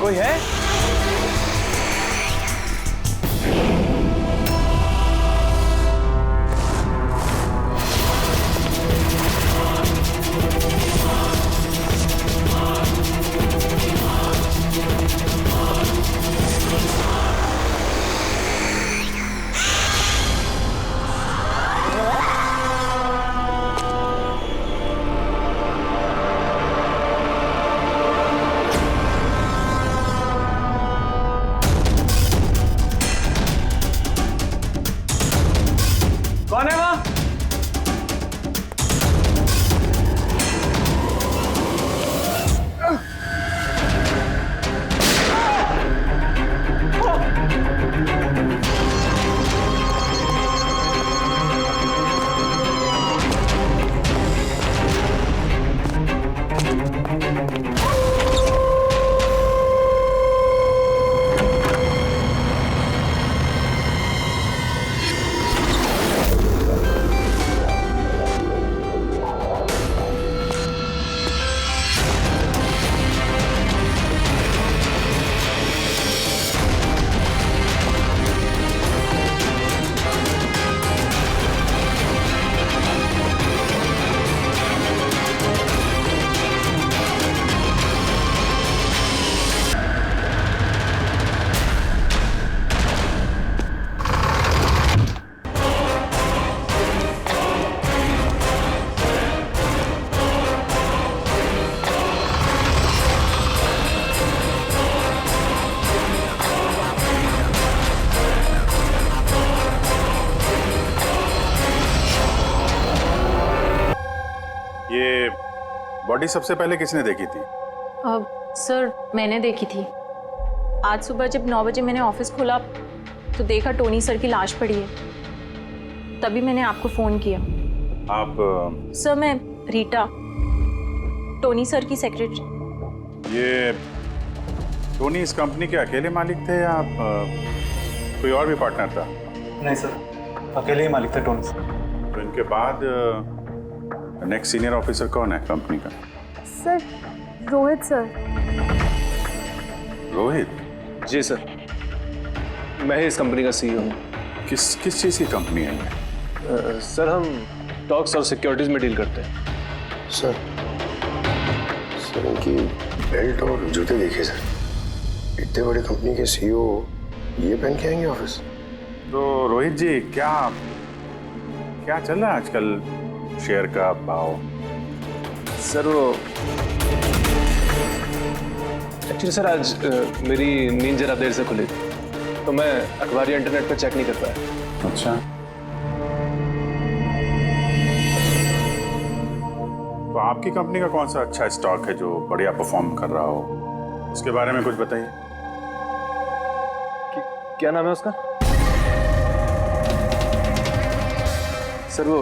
कोई है? कौन है वहां? ये बॉडी सबसे पहले किसने देखी थी? सर मैंने देखी थी। आज सुबह जब 9 बजे मैंने ऑफिस खोला तो देखा टोनी सर की लाश पड़ी है। तभी मैंने आपको फ़ोन किया। आप सर मैं रीटा, टोनी सर की सेक्रेटरी। ये टोनी इस कंपनी के अकेले मालिक थे या आप कोई और भी पार्टनर था? नहीं सर, अकेले ही मालिक थे टोनी सर। तो इनके बाद नेक्स्ट सीनियर ऑफिसर कौन है कंपनी का? Sir Rohit sir. रोहित? जी सर, मैं ही इस कंपनी का सीईओ हूँ। किस चीज़ की कंपनी है ये? सर हम टॉक्स और सिक्योरिटीज में डील करते हैं। सर इनकी बेल्ट और जूते देखिए सर। इतने बड़ी कंपनी के सीईओ ये पहन के आएंगे ऑफिस? तो रोहित जी क्या चल रहा है आजकल शेयर का भाव? सर वो एक्चुअली सर आज मेरी नींद जरा देर से खुली थी तो मैं अखबार या इंटरनेट पर चेक नहीं कर पाया। अच्छा, तो आपकी कंपनी का कौन सा अच्छा स्टॉक है जो बढ़िया परफॉर्म कर रहा हो, उसके बारे में कुछ बताइए। क्या नाम है उसका? सर वो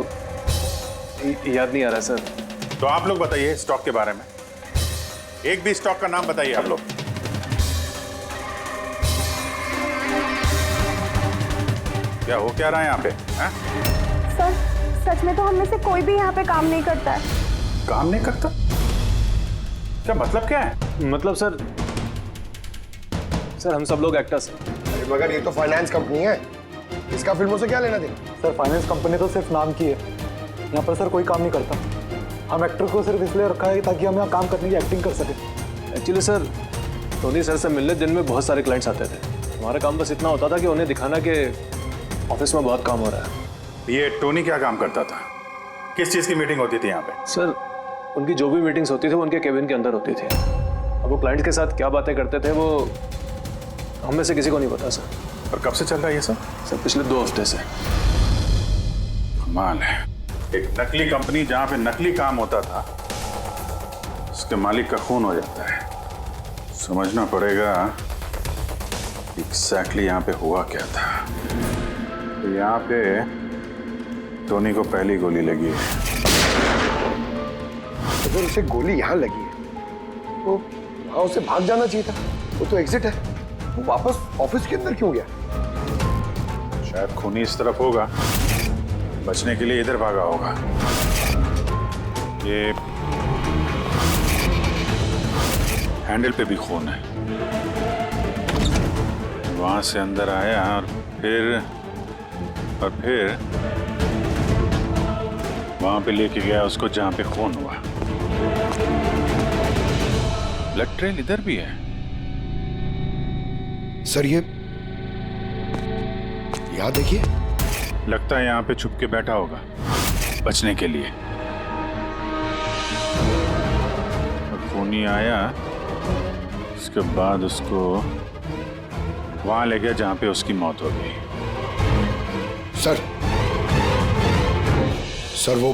याद नहीं आ रहा सर। तो आप लोग बताइए स्टॉक के बारे में, एक भी स्टॉक का नाम बताइए आप लोग। क्या हो क्या रहा है यहाँ पे? सर सच में तो हम में से कोई भी यहाँ पे काम नहीं करता है। काम नहीं करता? क्या मतलब क्या है? मतलब सर हम सब लोग एक्टर्स हैं। अरे मगर ये तो फाइनेंस कंपनी है, इसका फिल्मों से क्या लेना देना? सर फाइनेंस कंपनी तो सिर्फ नाम की है, यहाँ पर सर कोई काम नहीं करता। हम एक्टर को सिर्फ इसलिए रखा है ताकि हम यहाँ काम करने की एक्टिंग कर सकें। एक्चुअली सर टोनी सर से मिलने दिन में बहुत सारे क्लाइंट्स आते थे। हमारा काम बस इतना होता था कि उन्हें दिखाना कि ऑफिस में बहुत काम हो रहा है। ये टोनी क्या काम करता था? किस चीज़ की मीटिंग होती थी यहाँ पे? सर उनकी जो भी मीटिंग्स होती थी वो उनके केबिन के अंदर होती थी। अब वो क्लाइंट्स के साथ क्या बातें करते थे वो हम में से किसी को नहीं पता सर। और कब से चल रहा है ये सब? सर पिछले 2 हफ्ते से। कमाल है, एक नकली कंपनी जहाँ पे नकली काम होता था उसके मालिक का खून हो जाता है। समझना पड़ेगा एग्जैक्टली यहाँ पे हुआ क्या था। तो यहाँ पे टोनी को पहली गोली लगी है। अगर उसे गोली यहाँ लगी है तो वहां उसे भाग जाना चाहिए था, वो तो एग्जिट है। वो वापस ऑफिस के अंदर क्यों गया? शायद खूनी इस तरफ होगा, बचने के लिए इधर भागा होगा। ये हैंडल पे भी खून है। वहां से अंदर आया और फिर वहां पे लेके गया उसको जहां पे खून हुआ। ब्लड ट्रेल इधर भी है। सर ये यहाँ देखिए। लगता है यहाँ पे छुप के बैठा होगा बचने के लिए। और खूनी आया, उसके बाद उसको वहां ले गया जहां पे उसकी मौत हो गई। सर वो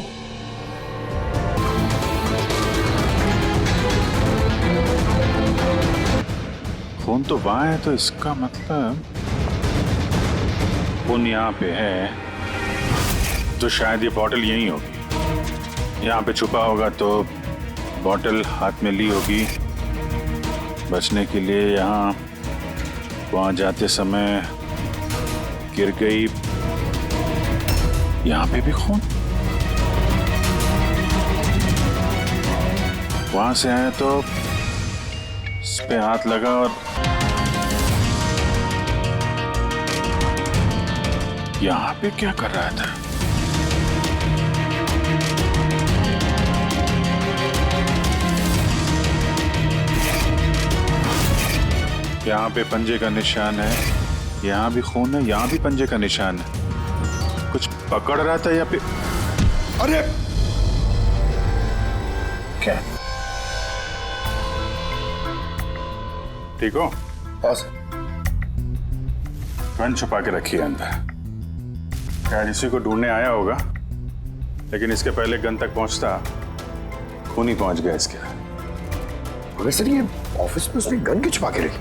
खून तो वहां है, तो इसका मतलब खून यहाँ पे है, तो शायद ये बॉटल यहीं होगी। यहाँ पे छुपा होगा तो बॉटल हाथ में ली होगी बचने के लिए। यहाँ वहां जाते समय गिर गई। यहाँ पे भी खून। वहां से आया तो इस पे हाथ लगा और यहाँ पे क्या कर रहा था? यहाँ पे पंजे का निशान है, यहाँ भी खून है, यहाँ भी पंजे का निशान है। कुछ पकड़ रहा था या फिर? अरे क्या? ठीक हो? हाँ सर। गन छुपा के रखी है अंदर। शायद इसी को ढूंढने आया होगा, लेकिन इसके पहले गन तक पहुंचता खून ही पहुंच गया इसके। मगर सर ये ऑफिस में उसने गन क्यों छुपा के रखी?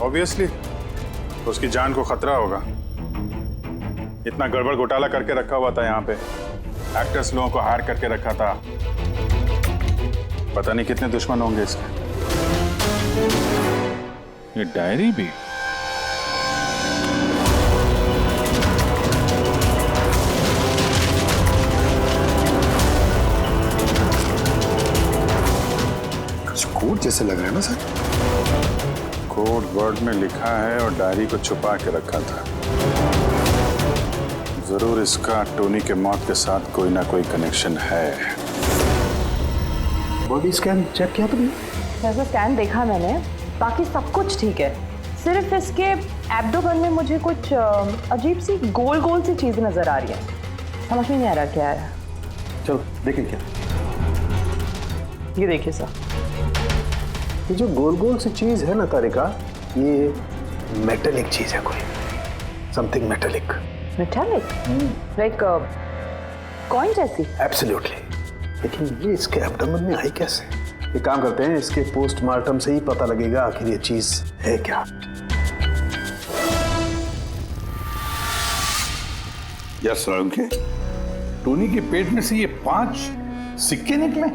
ऑब्वियसली उसकी जान को खतरा होगा। इतना गड़बड़ घोटाला करके रखा हुआ था यहाँ पे। एक्टर्स लोगों को हायर करके रखा था। पता नहीं कितने दुश्मन होंगे इसके। ये डायरी भी। कुछ कोड जैसे लग रहा है ना सर? कोड वर्ड में लिखा है और डायरी को छुपा के रखा था। जरूर इसका टोनी के मौत के साथ कोई ना कोई कनेक्शन है। बॉडी स्कैन चेक किया तुमने? वैसे स्कैन देखा मैंने, बाकी सब कुछ ठीक है। सिर्फ इसके एब्डोमेन में मुझे कुछ अजीब सी गोल गोल सी चीज नजर आ रही है। समझ में नहीं आ रहा क्या है। चलो देखें क्या। ये देखिए सर, ये जो गोल गोल सी चीज है ना तारिका, ये मेटेलिक चीज है कोई, something metallic. Metallic like coin जैसी। एब्सोल्युटली। लेकिन ये इसके एब्डोमेन में आई कैसे? एक काम करते हैं, इसके पोस्टमार्टम से ही पता लगेगा आखिर ये चीज है क्या। यस रंके, टोनी के पेट में से ये 5 सिक्के निकले।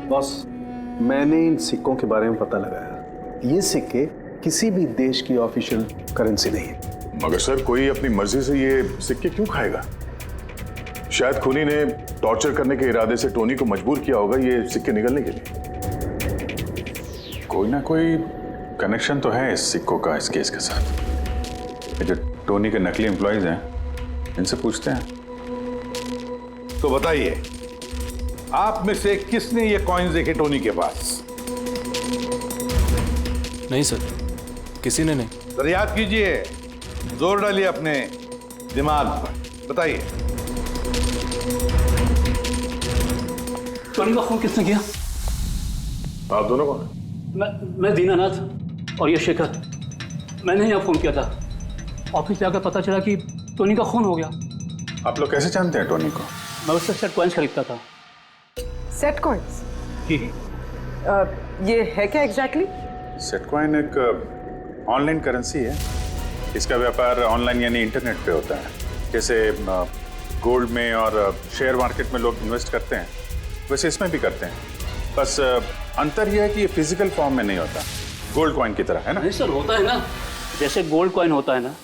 बॉस, मैंने इन सिक्कों के बारे में पता लगाया। ये सिक्के किसी भी देश की ऑफिशियल करेंसी नहीं है। मगर सर कोई अपनी मर्जी से ये सिक्के क्यों खाएगा? शायद खूनी ने टॉर्चर करने के इरादे से टोनी को मजबूर किया होगा ये सिक्के निकलने के लिए। कोई ना कोई कनेक्शन तो है इस सिक्कों का इस केस के साथ। ये जो टोनी के नकली एम्प्लॉइज हैं, इनसे पूछते हैं। तो बताइए, आप में से किसने ये कॉइन्स देखे टोनी के पास? नहीं सर, किसी ने नहीं। तो याद कीजिए, जोर डालिए अपने दिमाग पर, बताइए। टोनी का फोन किसने किया? आप दोनों कौन? मैं दीनानाथ और ये शेखर। मैंने यहाँ फोन किया था। ऑफिस जाकर पता चला कि टोनी का खून हो गया। आप लोग कैसे जानते हैं टोनी को? मैं उससे सेट कॉइन्स खरीदता था। Set coins? जी। ये है क्या एग्जैक्टली? सेटकॉइन एक ऑनलाइन करेंसी है। इसका व्यापार ऑनलाइन यानी इंटरनेट पे होता है। जैसे गोल्ड में और शेयर मार्केट में लोग इन्वेस्ट करते हैं, वैसे इसमें भी करते हैं। बस अंतर यह है कि ये फिजिकल फॉर्म में नहीं होता, गोल्ड कॉइन की तरह, है ना? नहीं सर, होता है ना, जैसे गोल्ड कॉइन होता है ना,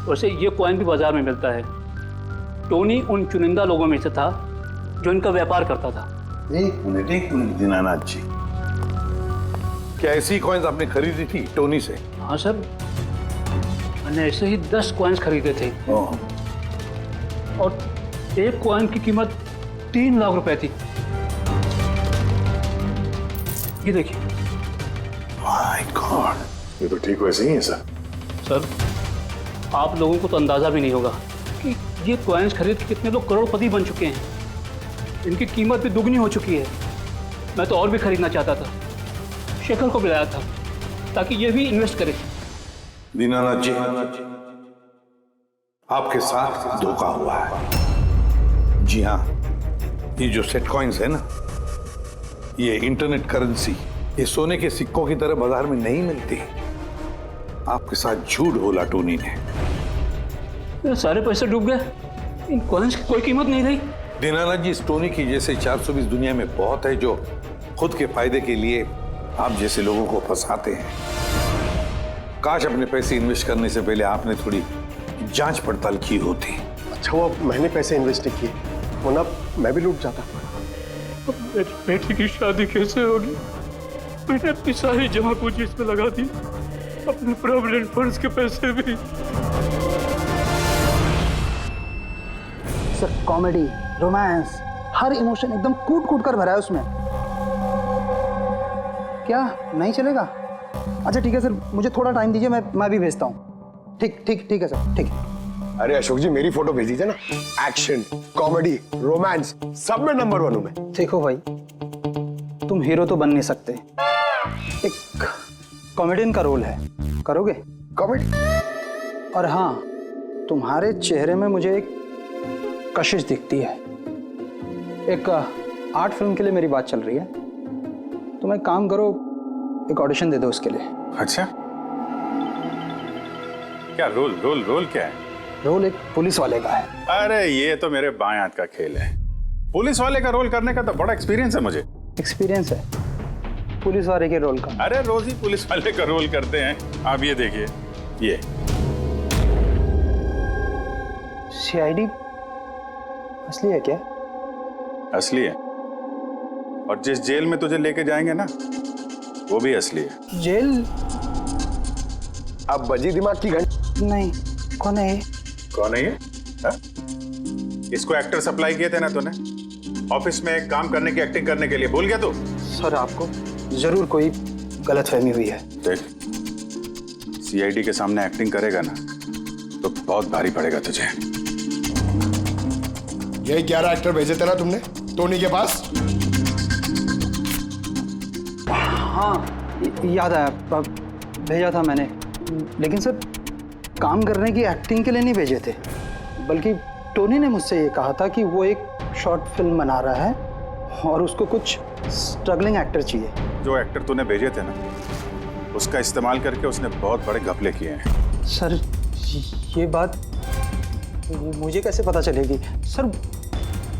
वैसे ये कॉइन भी बाजार में मिलता है। टोनी उन चुनिंदा लोगों में से था जो इनका व्यापार करता था। एक मिनट दीनानाथ जी, क्या ऐसी कॉइन्स आपने खरीदी थी टोनी से? हाँ सर, मैंने ऐसे ही 10 कॉइन्स खरीदे थे और एक कॉइन की कीमत 3 लाख रुपए थी। ये देखिए। माय गॉड, ये तो ठीक वैसे ही है सर। सर, आप लोगों को तो अंदाजा भी नहीं होगा कि ये कॉइन्स खरीद के कितने लोग करोड़पति बन चुके हैं। इनकी कीमत भी दुगनी हो चुकी है। मैं तो और भी खरीदना चाहता था, शेखर को बुलाया था ताकि ये भी इन्वेस्ट करे। दीनानाथ जी, आपके साथ धोखा हुआ है। जी हाँ, ये जो सेट कॉइन्स है ना, ये इंटरनेट करेंसी, ये सोने के सिक्कों की तरह बाजार में नहीं मिलती। आपके साथ झूठ बोला टोनी ने। मेरे सारे पैसे डूब गए, इन कॉइन्स की कोई कीमत नहीं रही। दीनानाथ जी, इस टोनी की जैसे 420 दुनिया में बहुत है जो खुद के फायदे के लिए आप जैसे लोगों को फंसाते हैं। काश अपने पैसे इन्वेस्ट करने से पहले आपने थोड़ी जांच पड़ताल की होती। अच्छा वो मैंने पैसे इन्वेस्ट किए, वरना मैं भी लूट जाता। अब मेरी बेटी की शादी कैसे होगी? मैंने अपनी सारी जमा पूंजी इसमें लगा दी, अपने प्रोविडेंट फंड्स के पैसे भी। सर, कॉमेडी, रोमांस, हर इमोशन एकदम कूट कूट कर भरा है उसमें। क्या नहीं चलेगा? अच्छा ठीक है सर, मुझे थोड़ा टाइम दीजिए, मैं भी भेजता हूँ। ठीक है सर, ठीक है। अरे अशोक जी, मेरी फोटो भेज दीजिए ना। एक्शन, कॉमेडी, रोमांस, सब में नंबर 1 हूं मैं। देखो भाई, तुम हीरो तो बन नहीं सकते, एक कॉमेडियन का रोल है, करोगे? कॉमेडी? और हाँ, तुम्हारे चेहरे में मुझे एक कशिश दिखती है। एक आर्ट फिल्म के लिए मेरी बात चल रही है, तुम एक काम करो, एक ऑडिशन दे दो उसके लिए। अच्छा, क्या रोल क्या है? रोल एक पुलिस वाले का है। अरे ये तो मेरे बाएं हाथ का खेल है। पुलिस वाले का रोल करने का तो बड़ा एक्सपीरियंस है मुझे। एक्सपीरियंस है पुलिस वाले के रोल का? अरे रोज ही पुलिस वाले का रोल करते हैं। आप ये देखिए, ये सीआईडी असली है क्या? असली है, और जिस जेल में तुझे लेके जाएंगे ना, वो भी असली है। जेल? अब बजी दिमाग की घंटी। नहीं, कौन है ये? कौन है ये? हा? इसको एक्टर सप्लाई किए थे ना तूने, ऑफिस में काम करने की, एक्टिंग करने के लिए। भूल गया तू? सर, आपको जरूर कोई गलतफहमी हुई है। देख, सीआईडी के सामने एक्टिंग करेगा ना तो बहुत भारी पड़ेगा तुझे। यही 11 एक्टर भेजे थे ना तुमने टोनी के पास? हाँ, याद आया, भेजा था मैंने। लेकिन सर, काम करने की, एक्टिंग के लिए नहीं भेजे थे, बल्कि टोनी ने मुझसे ये कहा था कि वो एक शॉर्ट फिल्म बना रहा है और उसको कुछ स्ट्रगलिंग एक्टर चाहिए। जो एक्टर तूने भेजे थे ना, उसका इस्तेमाल करके उसने बहुत बड़े घपले किए हैं। सर, ये बात मुझे कैसे पता चलेगी? सर,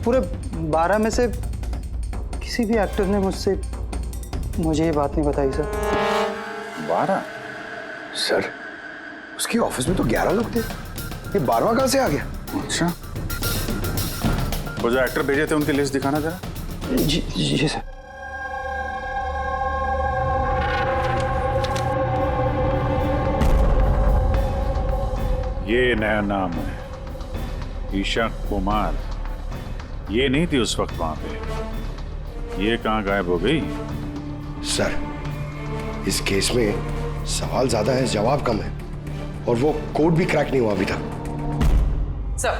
पूरे 12 में से किसी भी एक्टर ने मुझे ये बात नहीं बताई सर। 12? सर, उसके ऑफिस में तो 11 लोग थे, ये 12वां कहां से आ गया? अच्छा, वो जो एक्टर भेजे थे उनकी लिस्ट दिखाना जरा। जी सर। ये नया नाम है, ईशा कुमार। ये नहीं थी उस वक्त वहां पे। ये कहाँ गायब हो गई? सर, इस केस में सवाल ज्यादा है, जवाब कम है, और वो कोड भी क्रैक नहीं हुआ अभी तक। सर,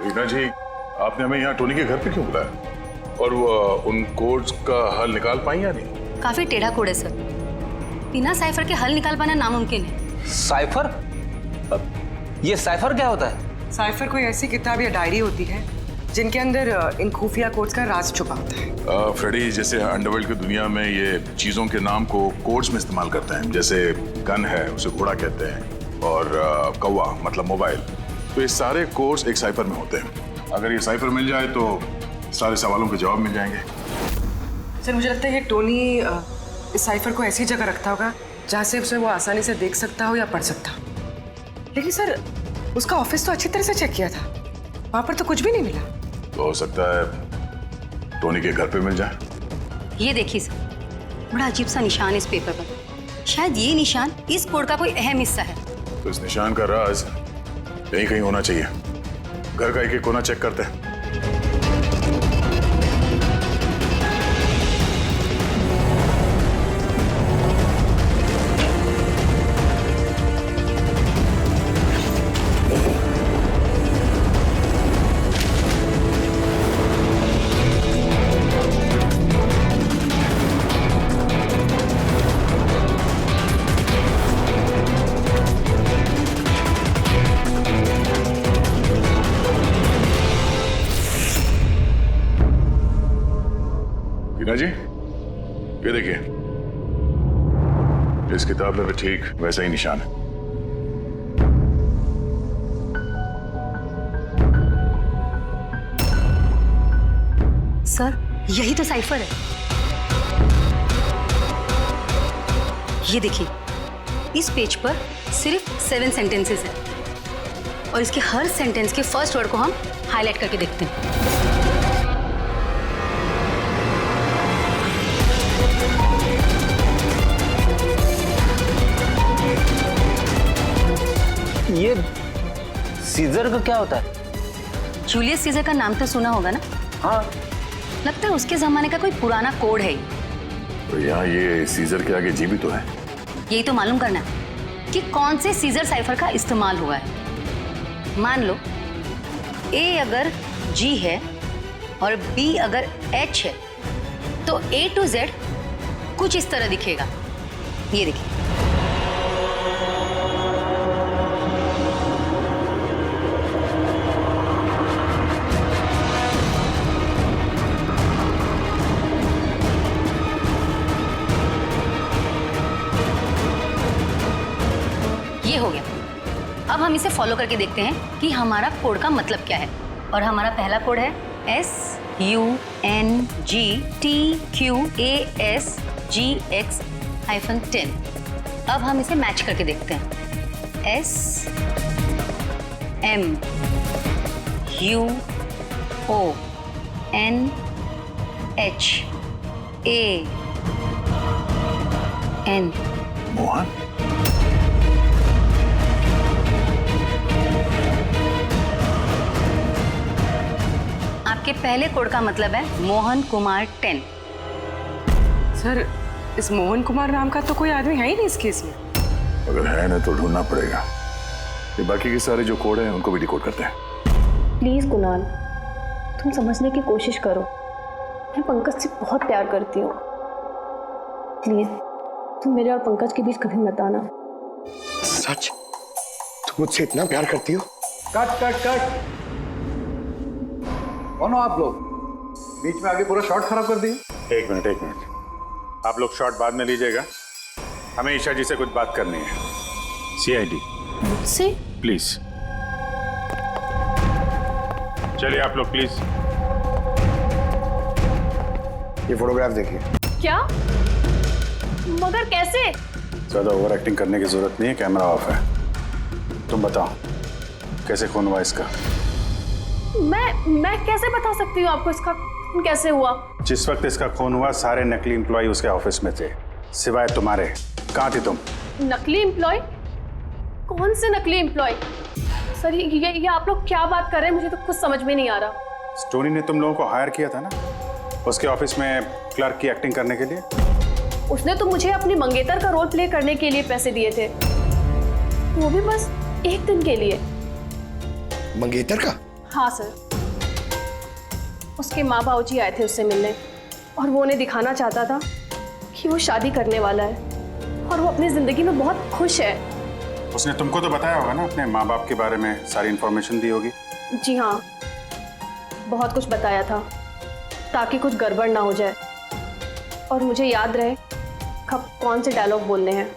रीना जी, आपने हमें यहाँ टोनी के घर पे क्यों बुलाया? और वो उन कोड्स का हल निकाल पाई या नहीं? काफी टेढ़ा कोड है सर, बिना साइफर के हल निकाल पाना नामुमकिन है। साइफर? ये साइफर क्या होता है? साइफर कोई ऐसी किताब या डायरी होती है जिनके अंदर इन खुफिया कोड्स का राज छुपा होता है। फ्रेडी, जैसे अंडरवर्ल्ड की दुनिया में ये चीजों के नाम को कोड्स में इस्तेमाल करते हैं। जैसे गन है, उसे घोड़ा कहते हैं, और कौवा मतलब मोबाइल। तो ये सारे कोड्स एक साइफर में होते हैं। अगर ये साइफर मिल जाए तो सारे सवालों के जवाब मिल जाएंगे। सर, मुझे लगता है ये टोनी इस साइफर को ऐसी जगह रखता होगा जहाँ से उसे वो आसानी से देख सकता हो या पढ़ सकता हो। लेकिन सर, उसका ऑफिस तो अच्छी तरह से चेक किया था, वहां पर तो कुछ भी नहीं मिला। तो हो सकता है टोनी के घर पे मिल जाए। ये देखिए सर, बड़ा अजीब सा निशान है इस पेपर पर। शायद ये निशान इस कोड का कोई अहम हिस्सा है। तो इस निशान का राज यहीं कहीं होना चाहिए। घर का एक एक कोना चेक करते हैं। टीना जी, ये देखिए, इस किताब में भी ठीक वैसा ही निशान है। सर, यही तो साइफर है। ये देखिए, इस पेज पर सिर्फ 7 सेंटेंसेस है और इसके हर सेंटेंस के फर्स्ट वर्ड को हम हाईलाइट करके देखते हैं। ये सीजर का क्या होता है? जूलियस सीजर का नाम तो सुना होगा ना? हाँ। लगता है उसके जमाने का कोई पुराना कोड है। तो यहाँ ये सीजर के आगे जी भी तो है। यही तो मालूम करना है कि कौन से सीजर साइफर का इस्तेमाल हुआ है। मान लो ए अगर जी है और बी अगर एच है तो A to Z कुछ इस तरह दिखेगा। ये देखिए, ये हो गया। अब हम इसे फॉलो करके देखते हैं कि हमारा कोड का मतलब क्या है। और हमारा पहला कोड है SUNGTQASGX-10। अब हम इसे मैच करके देखते हैं। SMUONHAN। मोहन? आपके पहले कोड का मतलब है मोहन कुमार 10। सर, इस मोहन कुमार नाम का तो कोई आदमी है ही नहीं इस केस में। अगर है ना तो ढूंढना पड़ेगा। ये बाकी के सारे जो कोड हैं उनको भी डिकोड करते हैं। प्लीज कुणाल, तुम समझने की कोशिश करो। मैं पंकज से बहुत प्यार करती हूँ। प्लीज तुम मेरे और पंकज के बीच कभी मत आना। सच? तुम मुझसे इतना प्यार करती हो? Cut cut cut. कौन हो आप लोग? बीच में आगे पूरा शॉट खराब कर दिए। एक मिनट। आप लोग शॉट बाद में लीजिएगा, हमें ईशा जी से कुछ बात करनी है। CID मुझसे? प्लीज चलिए आप लोग प्लीज। ये फोटोग्राफ देखिए। क्या? मगर कैसे? ज्यादा ओवर एक्टिंग करने की जरूरत नहीं है, कैमरा ऑफ है। तुम बताओ कैसे खून हुआ इसका? मैं कैसे बता सकती हूँ आपको इसका खून कैसे हुआ? जिस वक्त इसका खून हुआ सारे नकली एम्प्लॉय उसके ऑफिस में थे, सिवाय तुम्हारे। कहाँ थी तुम? नकली एम्प्लॉय? कौन से नकली एम्प्लॉय? सर ये आप लोग क्या बात कर रहे हैं? मुझे तो कुछ समझ में नहीं आ रहा। टोनी ने तुम लोगों को हायर किया था ना उसके ऑफिस में क्लर्क की एक्टिंग करने के लिए। उसने तो मुझे अपनी मंगेतर का रोल प्ले करने के लिए पैसे दिए थे, वो भी बस 1 दिन के लिए। मंगेतर का? हाँ सर, उसके माँ बाबू जी आए थे उससे मिलने और वो उन्हें दिखाना चाहता था कि वो शादी करने वाला है और वो अपनी जिंदगी में बहुत खुश है। उसने तुमको तो बताया होगा ना अपने माँ बाप के बारे में, सारी इन्फॉर्मेशन दी होगी। जी हाँ, बहुत कुछ बताया था ताकि कुछ गड़बड़ ना हो जाए और मुझे याद रहे कब कौन से डायलॉग बोलने हैं।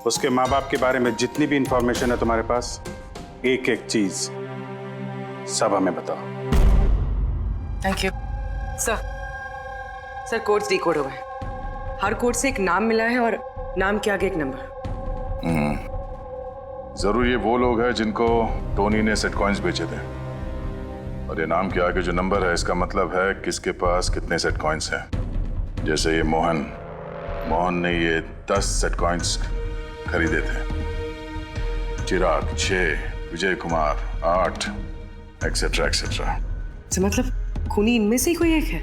उसके माँ बाप के बारे में जितनी भी इंफॉर्मेशन है तुम्हारे पास, एक एक चीज सब हमें बताओ। Thank you sir. Codes decode हो गए। हर कोड से एक नाम मिला है और नाम के आगे एक नंबर। जरूर ये वो लोग हैं जिनको टोनी ने सेट कॉइन्स बेचे थे, और ये नाम के आगे जो नंबर है इसका मतलब है किसके पास कितने सेट कॉइन्स हैं। जैसे ये मोहन ने ये 10 सेट कॉइन्स खरीदे थे, चिराग 6, विजय कुमार 8, एक्सेट्रा एक्सेट्रा। तो मतलब खूनी इनमें से ही कोई एक है?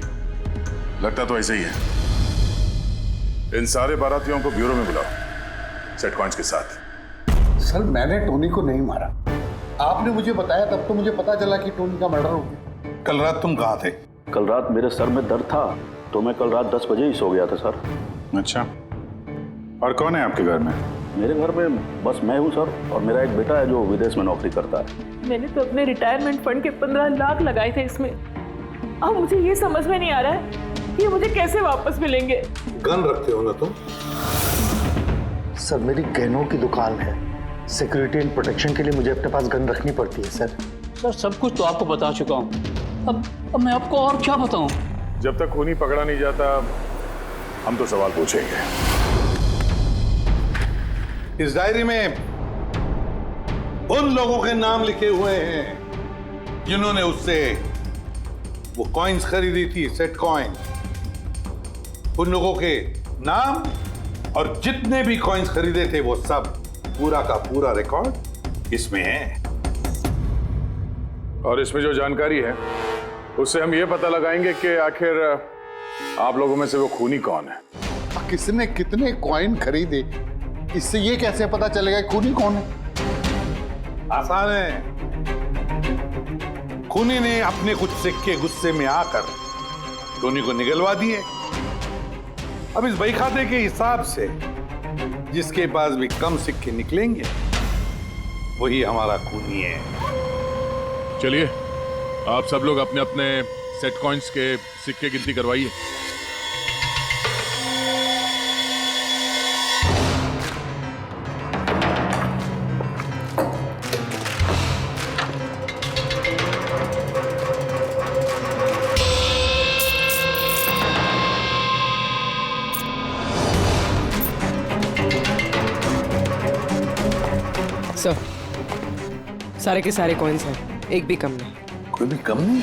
लगता तो ऐसे ही है। इन सारे बारातियों को ब्यूरो में बुलाओ सेट कॉइन्स के साथ। सर मैंने टोनी को नहीं मारा, आपने मुझे बताया तब तो मुझे पता चला कि टोनी का मर्डर हो गया। कल रात तुम कहाँ थे? कल रात मेरे सर में दर्द था तो मैं कल रात 10 बजे ही सो गया था सर। अच्छा, और कौन है आपके घर में? मेरे घर में बस मैं हूँ सर, और मेरा एक बेटा है जो विदेश में नौकरी करता है। मैंने तो अपने रिटायरमेंट फंड के 15 लाख लगाए थे इसमें। अब मुझे ये समझ में नहीं आ रहा है कि ये मुझे कैसे वापस मिलेंगे। गन रखते हो ना तुम? सर मेरी गहनों की दुकान है, सिक्योरिटी एंड प्रोटेक्शन के लिए मुझे अपने पास गन रखनी पड़ती है सर। सर सब कुछ तो आपको बता चुका हूँ, अब मैं आपको और क्या बताऊँ? जब तक खूनी पकड़ा नहीं जाता हम तो सवाल पूछेंगे। इस डायरी में उन लोगों के नाम लिखे हुए हैं जिन्होंने उससे वो कॉइन्स खरीदी थी, सेट कॉइन। उन लोगों के नाम और जितने भी कॉइन्स खरीदे थे वो सब, पूरा का पूरा रिकॉर्ड इसमें है। और इसमें जो जानकारी है उससे हम ये पता लगाएंगे कि आखिर आप लोगों में से वो खूनी कौन है। किसने कितने कॉइन खरीदे, इससे ये कैसे पता चलेगा खूनी कौन है? आसान है, खूनी ने अपने कुछ सिक्के गुस्से में आकर टोनी को निगलवा दिए। अब इस बही खाते के हिसाब से जिसके पास भी कम सिक्के निकलेंगे वही हमारा खूनी है। चलिए आप सब लोग अपने अपने सेट कॉइन्स के सिक्के गिनती करवाइए। सर सारे के सारे कॉइन्स हैं, एक भी कम नहीं। कोई भी कम नहीं?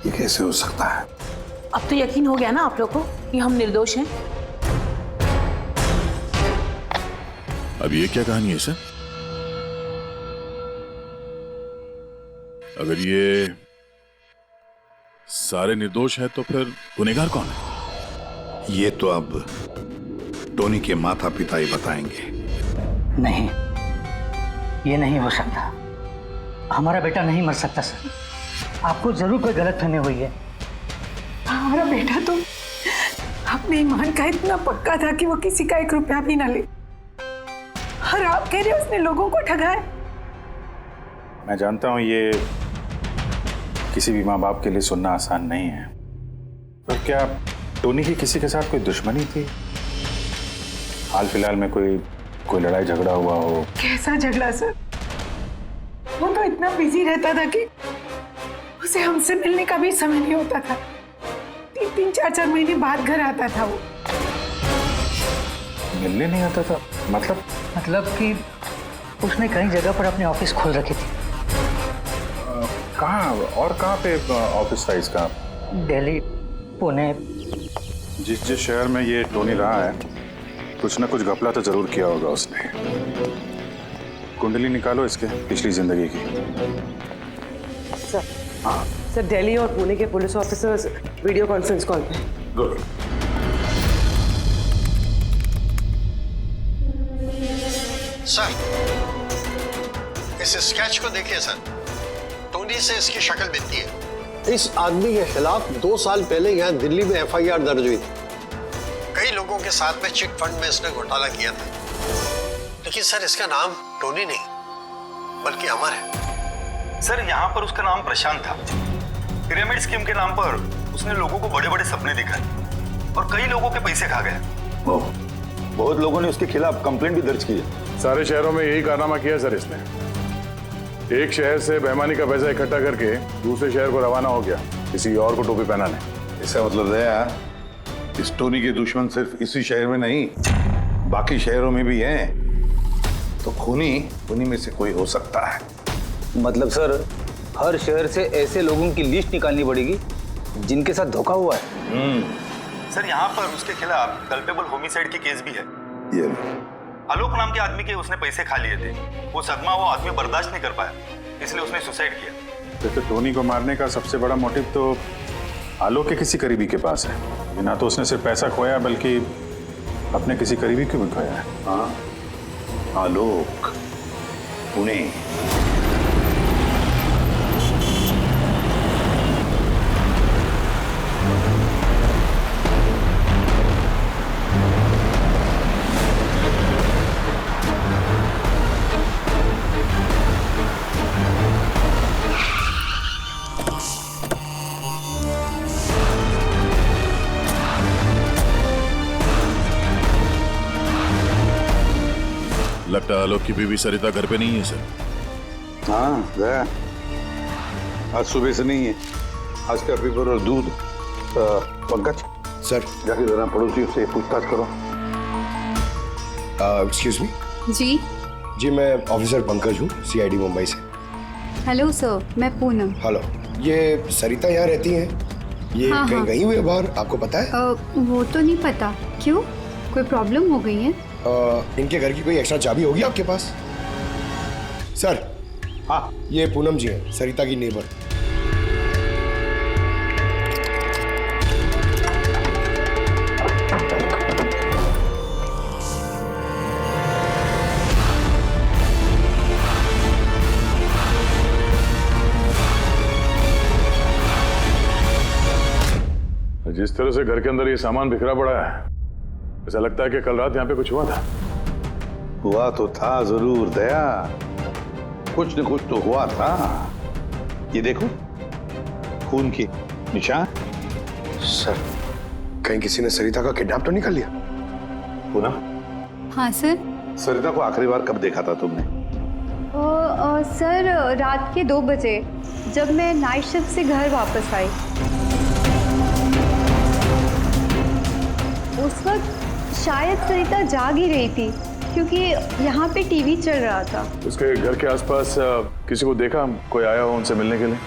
ये कैसे हो सकता है? अब तो यकीन हो गया ना आप लोग को कि हम निर्दोष हैं? अब ये क्या कहानी है सर? अगर ये सारे निर्दोष हैं तो फिर गुनहगार कौन है? ये तो अब टोनी के माता पिता ही बताएंगे। नहीं, ये नहीं हो सकता। हमारा बेटा नहीं मर सकता सर, आपको जरूर कोई गलतफहमी हुई है। हमारा बेटा तो अपने ईमान का इतना पक्का था कि वो किसी का 1 रुपया भी ना ले, और आप कह रहे हो उसने लोगों को ठगा है। मैं जानता हूं ये किसी भी माँ बाप के लिए सुनना आसान नहीं है, पर क्या टोनी की किसी के साथ कोई दुश्मनी थी? हाल फिलहाल में कोई लड़ाई झगड़ा हुआ हो? कैसा झगड़ा सर? वो तो इतना बिजी रहता था कि उसे हमसे मिलने का भी समय नहीं होता था। 3-3, 4-4 महीने बाद घर आता था वो। मिलने नहीं आता था? मतलब कि उसने कई जगह पर अपने ऑफिस खोल रखी थी। कहाँ और कहाँ पे ऑफिस था इसका? दिल्ली, पुणे। जिस शहर में ये टोनी रहा है कुछ ना कुछ घपला तो जरूर किया होगा उसने। कुंडली निकालो इसके पिछली जिंदगी की। सर, हाँ सर, दिल्ली और पुणे के police officers video conference call पे। गुड। सर, इस स्केच को देखिए सर, टोनी से इसकी शक्ल मिलती है। इस आदमी के खिलाफ 2 साल पहले यहाँ दिल्ली में FIR दर्ज हुई थी। कई लोगों के साथ में चिट फंड में इसने घोटाला किया था, लेकिन सर इसका नाम टोनी नहीं बल्कि अमर है। सर यहाँ पर उसका नाम प्रशांत था। पिरामिड स्कीम के नाम पर उसने लोगों को बड़े बड़े सपने दिखाए और कई लोगों के पैसे खा गया। बहुत लोगों ने उसके खिलाफ कंप्लेंट भी दर्ज की है। सारे शहरों में यही कारनामा किया सर इसने। एक शहर से बेईमानी का पैसा इकट्ठा करके दूसरे शहर को रवाना हो गया किसी और को टोपी पहनाने। इसका मतलब है इस टोनी के दुश्मन सिर्फ इसी शहर में नहीं बाकी शहरों में भी हैं। तो खूनी में से कोई हो सकता है। मतलब सर हर शहर से ऐसे लोगों की लिस्ट निकालनी पड़ेगी जिनके साथ धोखा हुआ है। सर यहाँ पर उसके खिलाफ कल्पेबल होमिसाइड की केस भी है। ये आलोक नाम के आदमी के उसने पैसे खा लिए थे। वो सदमा वो आदमी बर्दाश्त नहीं कर पाया, इसलिए उसने सुसाइड किया। तो टोनी को मारने का सबसे बड़ा मोटिव तो आलोक के किसी करीबी के पास है। ना तो उसने सिर्फ पैसा खोया बल्कि अपने किसी करीबी को भी खोया है। हाँ, आलोक पुणे। लगता है आलोक की बीवी सरिता घर पे नहीं है सर। हाँ गया, आज सुबह से नहीं है। आज का पेपर और दूध। पंकज सर, जाके जरा पड़ोसियों से पूछताछ करो। Excuse me. जी, मैं ऑफिसर पंकज हूँ, सीआईडी मुंबई से। हेलो सर, मैं पूनम। हेलो, ये सरिता यहाँ रहती हैं? ये हाँ, कहीं हाँ। गई हुई है बाहर, आपको पता है? वो तो नहीं पता। क्यों, कोई प्रॉब्लम हो गई है? इनके घर की कोई एक्स्ट्रा चाबी होगी आपके पास? सर, हाँ, ये पूनम जी हैं, सरिता की नेबर। जिस तरह से घर के अंदर ये सामान बिखरा पड़ा है, ऐसा लगता है कि कल रात यहाँ पे कुछ हुआ था। हुआ तो था जरूर दया, कुछ न कुछ तो हुआ था। ये देखो, खून के निशान। सर, कहीं किसी ने सरिता का किडनैप तो नहीं कर लिया? पूनम, हाँ सर। सरिता को आखिरी बार कब देखा था तुमने? सर, रात के 2 बजे जब मैं नाइट शिफ्ट से घर वापस आई। उस वक्त शायद सरिता जाग ही रही थी, क्योंकि यहाँ पे टीवी चल रहा था। उसके घर के आसपास किसी को देखा, कोई आया हो उनसे मिलने के लिए?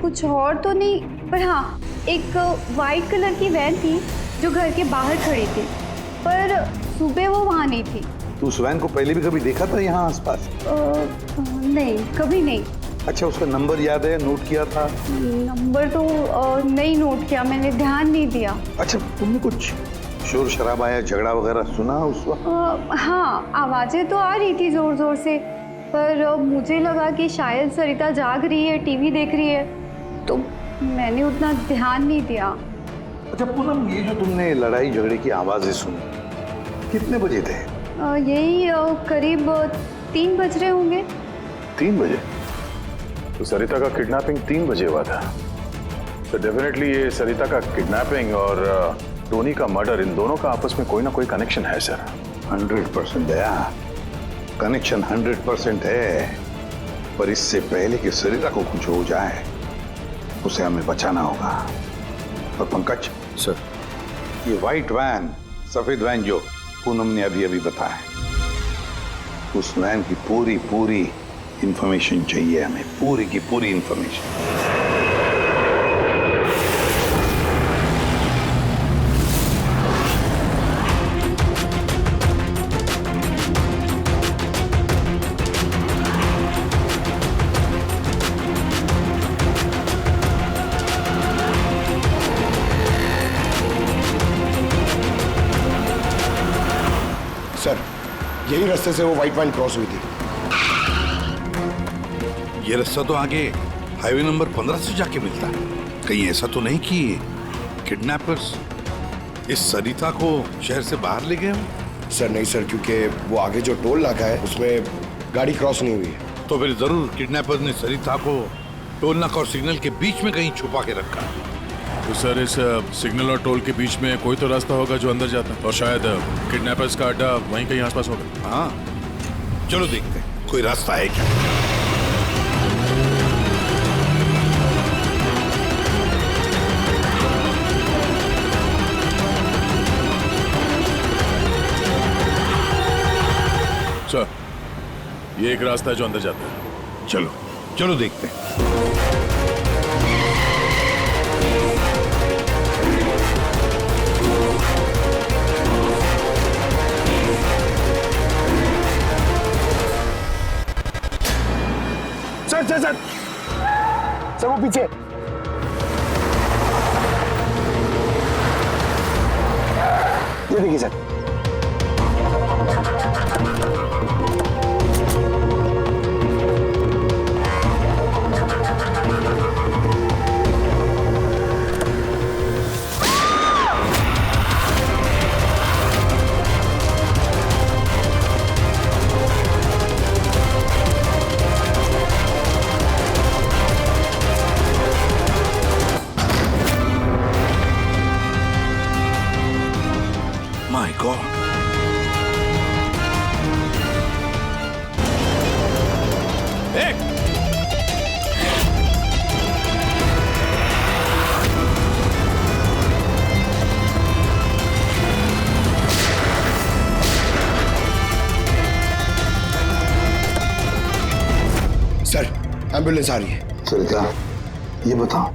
कुछ और तो नहीं, पर हाँ, एक वाइट कलर की वैन थी जो घर के बाहर खड़ी थी, पर सुबह वो वहाँ नहीं थी। तू उस वैन को पहले भी कभी देखा था यहाँ आसपास? नहीं, कभी नहीं। अच्छा, उसका नंबर याद है, नोट किया था? नंबर तो नहीं नोट किया, मैंने ध्यान नहीं दिया। अच्छा, तुमने कुछ शोर शराबा या झगड़ा वगैरह सुना उस वक्त? हाँ, आवाजें तो आ रही थी जोर जोर से, पर मुझे लगा कि शायद सरिता जाग रही है, टीवी देख रही है, तो मैंने उतना ध्यान नहीं दिया। अच्छा पूनम, ये जो तुमने लड़ाई झगड़े की आवाजें सुनी, कितने बजे थे? यही करीब 3 बज रहे होंगे। 3 बजे? तो सरिता का किडनैपिंग 3 बजे हुआ था। तो डेफिनेटली ये सरिता का किडनैपिंग और टोनी का मर्डर, इन दोनों का आपस में कोई ना कोई कनेक्शन है सर। 100% दया, कनेक्शन 100% है, पर इससे पहले कि सरिता को कुछ हो जाए, उसे हमें बचाना होगा। और पंकज सर, ये व्हाइट वैन, सफेद वैन जो पूनम ने अभी अभी बताया, उस वैन की पूरी इंफॉर्मेशन चाहिए हमें, पूरी की पूरी इंफॉर्मेशन। सर, यही रास्ते से वो व्हाइट वैन क्रॉस हुई थी। ये रास्ता तो आगे हाईवे नंबर 15 से जाके मिलता है। कहीं ऐसा तो नहीं कि किडनैपर्स इस सरिता को शहर से बाहर ले गए हो? सर नहीं सर, क्योंकि वो आगे जो टोल नाका है उसमें गाड़ी क्रॉस नहीं हुई है। तो फिर जरूर किडनैपर ने सरिता को टोल नाका और सिग्नल के बीच में कहीं छुपा के रखा। तो सर, इस सिग्नल और टोल के बीच में कोई तो रास्ता होगा जो अंदर जाता है, और शायद किडनैपर्स का अड्डा वहीं कहीं आसपास होगा। हाँ, चलो देखते हैं कोई रास्ता है क्या। सर, ये एक रास्ता है जो अंदर जाता है। चलो देखते हैं। नीचे। ये देखिए sir. My God. Sir ambulance आ रही है। सरिता, ये बताओ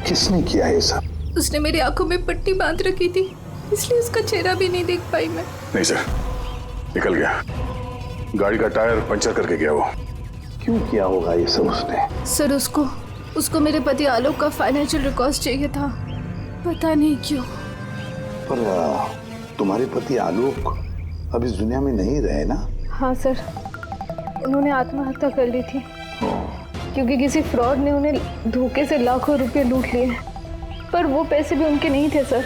किसने किया ये सब? उसने मेरी आंखों में पट्टी बांध रखी थी, इसलिए उसका चेहरा भी नहीं देख पाई मैं। नहीं सर, निकल गया। गाड़ी का टायर पंचर करके गया वो। क्यों किया होगा ये सब उसने? सर उसको मेरे पति आलोक का फाइनेंशियल रिकॉर्ड चाहिए था, पता नहीं क्यों। पर तुम्हारे पति आलोक अब इस दुनिया में नहीं रहे ना? हाँ सर, उन्होंने आत्महत्या कर ली थी क्योंकि किसी फ्रॉड ने उन्हें धोखे से लाखों रुपए लूट लिए। पर वो पैसे भी उनके नहीं थे सर,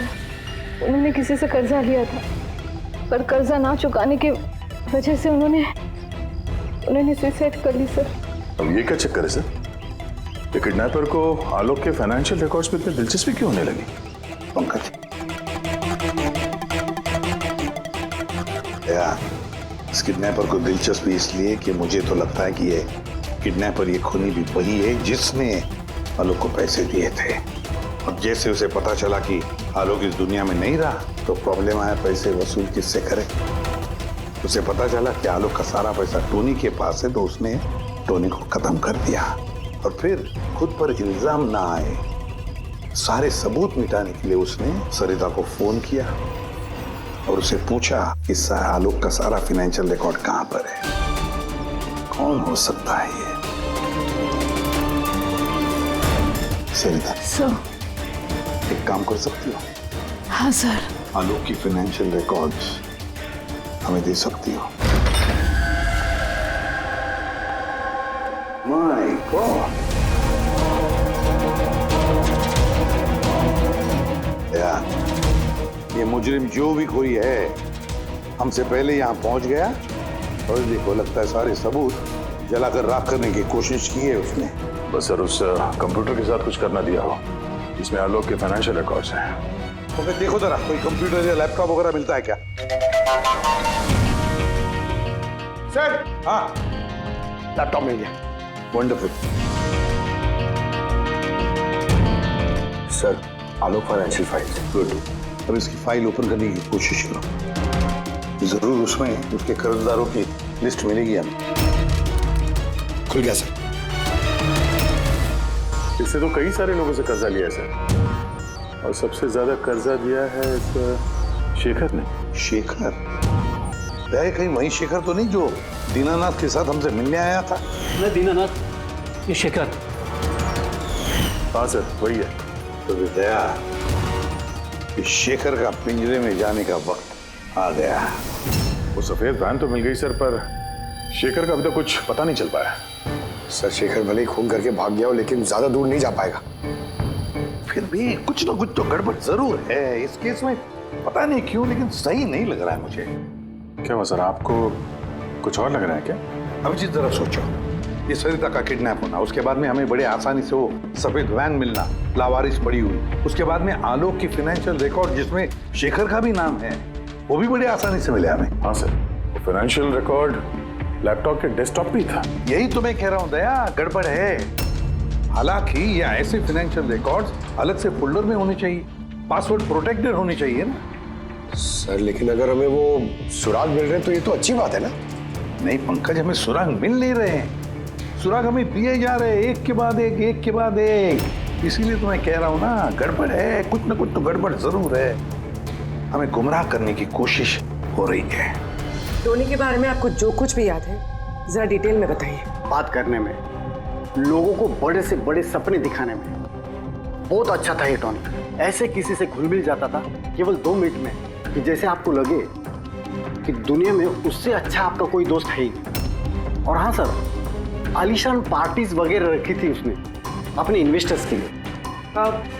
उन्होंने किसी से कर्जा लिया था, पर कर्जा ना चुकाने की वजह से उन्होंने सुसाइड कर ली सर। अब ये क्या चक्कर है सर? ये किडनैपर को आलोक के फाइनेंशियल रिकॉर्ड्स में इतनी दिलचस्पी क्यों होने लगी? पंकज, यार इस किडनैपर को दिलचस्पी इसलिए कि मुझे तो लगता है कि ये किडनैपर, ये खूनी भी वही है जिसने आलोक को पैसे दिए थे। अब जैसे उसे पता चला कि आलोक इस दुनिया में नहीं रहा तो प्रॉब्लम आया, पैसे वसूल किससे करे। उसे पता चला कि आलोक का सारा पैसा टोनी के पास है, तो उसने टोनी को खत्म कर दिया और फिर खुद पर इल्जाम ना आए सारे सबूत मिटाने के लिए उसने सरिता को फोन किया और उसे पूछा कि आलोक का सारा फाइनेंशियल रिकॉर्ड कहां पर है। कौन हो सकता है ये? सरिता सर, एक काम कर सकती हो? हाँ सर। आलोक की फाइनेंशियल रिकॉर्ड्स हमें दे सकती हो? माय गॉड यार, ये मुजरिम जो भी कोई है हमसे पहले यहाँ पहुंच गया और देखो लगता है सारे सबूत जलाकर राख करने की कोशिश की है उसने। बस सर उस कंप्यूटर के साथ कुछ करना दिया हो इसमें आलोक के फाइनेंशियल रिकॉर्ड्स हैं। तो फिर देखो जरा कोई कंप्यूटर या लैपटॉप वगैरह मिलता है क्या? सर हाँ, लैपटॉप मिल गया। वंडरफुल। सर आलोक फाइनेंशियल फाइल। गुड। अब इसकी फाइल ओपन करने की कोशिश करो, जरूर उसमें उसके कर्जदारों की लिस्ट मिलेगी हमें। खुल गया सर। इससे तो कई सारे लोगों से कर्जा लिया है सर, और सबसे ज्यादा कर्जा दिया है इस शेखर ने। शेखर? कहीं वही शेखर तो नहीं जो दीनानाथ के साथ हमसे मिलने आया था? नहीं दीनानाथ, ये शेखर। हाँ सर वही है। तो दया, इस शेखर का पिंजरे में जाने का वक्त आ गया। वो सफेद वैन तो मिल गई सर, पर शेखर का अभी तक कुछ पता नहीं चल पाया। सर शेखर भले ही खून करके भाग गया हो लेकिन ज्यादा दूर नहीं जा पाएगा। फिर भी कुछ ना कुछ तो गड़बड़ जरूर है इस केस में, पता नहीं क्यों लेकिन सही नहीं लग रहा है मुझे। क्या हुआ सर, आपको कुछ और लग रहा है क्या? अभिजीत जरा सोचो, ये सरिता का किडनैप होना, उसके बाद में हमें बड़े आसानी से वो सफेद वैन मिलना लावारिस पड़ी हुई, उसके बाद में आलोक की फाइनेंशियल रिकॉर्ड जिसमें शेखर का भी नाम है वो भी बड़ी आसानी से मिले हमें। हाँ सर, फाइनेंशियल रिकॉर्ड लैपटॉप के डेस्कटॉप भी था। यही तो मैं कह रहा हूँ दया, गड़बड़ है। हालांकि ये ऐसे फाइनेंशियल रिकॉर्ड्स अलग से फोल्डर में होने चाहिए, पासवर्ड प्रोटेक्टेड होने चाहिए ना। सर लेकिन अगर हमें वो सुराग मिल रहे हैं तो ये तो अच्छी बात है ना। नहीं पंकज, हमें सुराग मिल नहीं रहे हैं, सुराग हमें दिए जा रहे हैं एक के बाद एक, एक के बाद एक। इसीलिए तो मैं कह रहा हूँ ना, गड़बड़ है, कुछ ना कुछ तो गड़बड़ जरूर है। हमें गुमराह करने की कोशिश हो रही है। टोनी के बारे में आपको जो कुछ भी याद है जरा डिटेल में बताइए। बात करने में लोगों को बड़े से बड़े सपने दिखाने में बहुत अच्छा था ये टोनी। ऐसे किसी से घुल मिल जाता था केवल 2 मिनट में कि जैसे आपको लगे कि दुनिया में उससे अच्छा आपका कोई दोस्त है ही नहीं। और हाँ सर, आलीशान पार्टीज वगैरह रखी थी उसने अपने इन्वेस्टर्स के लिए।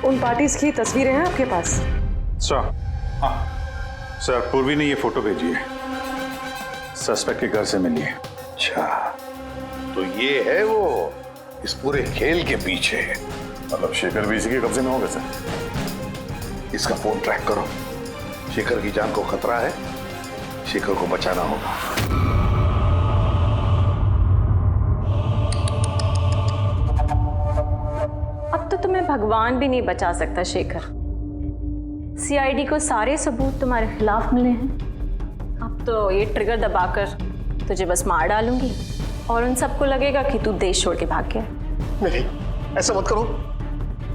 उन पार्टीज की तस्वीरें हैं आपके पास? सर, हाँ सर, पूर्वी ने ये फोटो भेजी है, सस्पेक्ट के घर से मिली है। अच्छा, तो ये है वो इस पूरे खेल के पीछे। मतलब शेखर भी इसी के कब्जे में होगा सर? इसका फोन ट्रैक करो। शेखर की जान को खतरा है, शेखर को बचाना होगा। अब तो तुम्हें भगवान भी नहीं बचा सकता शेखर। सीआईडी को सारे सबूत तुम्हारे खिलाफ मिले हैं। अब तो ये ट्रिगर दबाकर तुझे बस मार डालूंगी और उन सबको लगेगा कि तू देश छोड़ के भाग गया। नहीं, ऐसा मत करो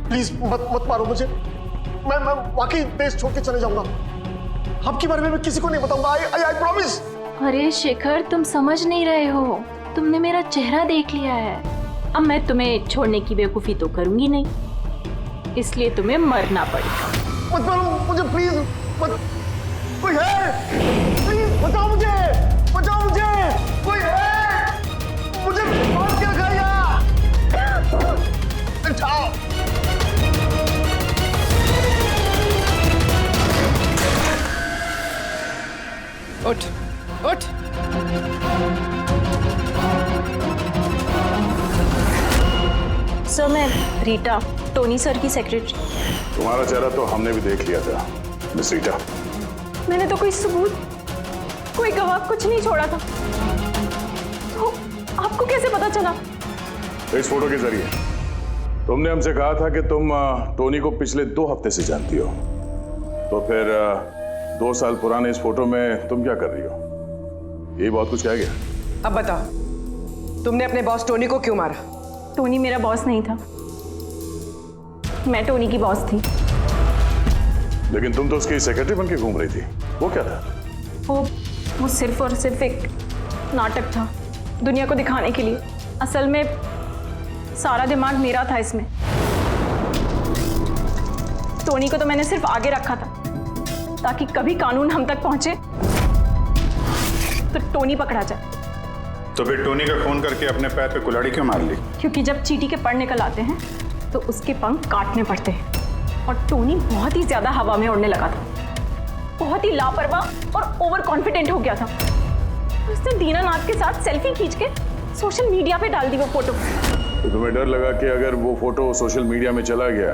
प्लीज, मत मारो मुझे। मैं वाकई देश छोड़ के चले जाऊंगा। आपके बारे में मैं किसी को नहीं बताऊंगा। I promise. अरे शेखर, तुम समझ नहीं रहे हो। तुमने मेरा चेहरा देख लिया है। अब मैं तुम्हें छोड़ने की बेवकूफी तो करूंगी नहीं, इसलिए तुम्हें मरना पड़ेगा। मत मारो मुझे प्लीज, मत। कोई है? प्लीज बचाओ मुझे, बचाओ मुझे, कोई है? मुझे बांध के रखा यार। उठाओ। उठ उठ। सर, मैं रीटा, टोनी सर की सेक्रेटरी। तुम्हारा चेहरा तो हमने भी देख लिया था मिस रीटा। मैंने तो कोई सबूत, कोई गवाह कुछ नहीं छोड़ा था। तो आपको कैसे पता चला? इस फोटो के जरिए। तुमने हमसे कहा था कि तुम टोनी को पिछले 2 हफ्ते से जानती हो, तो फिर 2 साल पुराने इस फोटो में तुम क्या कर रही हो? ये बहुत कुछ कह गया। अब बताओ, तुमने अपने बॉस टोनी को क्यों मारा? टोनी मेरा बॉस नहीं था, मैं टोनी की बॉस थी। लेकिन तुम तो उसकी सेक्रेटरी बन के घूम रही थी, वो क्या था? वो सिर्फ और सिर्फ एक नाटक था, दुनिया को दिखाने के लिए। असल में सारा दिमाग मेरा था इसमें। टोनी को तो मैंने सिर्फ आगे रखा था ताकि कभी कानून हम तक पहुंचे तो टोनी पकड़ा जाए। तो फिर टोनी का खून करके अपने पैर पे कुल्हाड़ी क्यों मार ली? क्योंकि जब चींटी के पर निकल आते हैं तो उसके पंख काटने पड़ते हैं, और टोनी बहुत ही ज्यादा हवा में उड़ने लगा था। बहुत ही लापरवाह और ओवर कॉन्फिडेंट हो गया था। उसने दीनानाथ के साथ सेल्फी खींच के सोशल मीडिया पे डाल दी वो फोटो। तो तुम्हें डर लगा कि अगर वो फोटो सोशल मीडिया में चला गया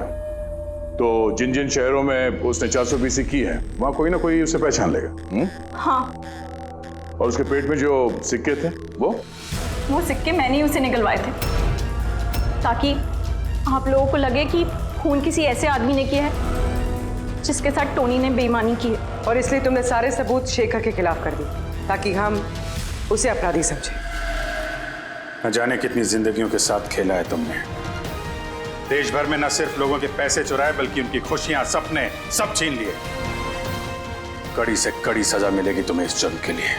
तो जिन जिन शहरों में उसने 420 की है वहां कोई ना कोई उसे पहचान लेगा। हाँ, और उसके पेट में जो सिक्के थे वो सिक्के मैंने ही उसे निकलवाए थे ताकि आप लोगों को लगे कि खून किसी ऐसे आदमी ने किया है जिसके साथ टोनी ने बेईमानी की है। और इसलिए तुमने सारे सबूत शेखर के खिलाफ कर दिए ताकि हम उसे अपराधी समझें। न जाने कितनी जिंदगियों के साथ खेला है तुमने। देश भर में न सिर्फ लोगों के पैसे चुराए बल्कि उनकी खुशियां, सपने सब छीन लिए। कड़ी से कड़ी सजा मिलेगी तुम्हें इस जुर्म के लिए।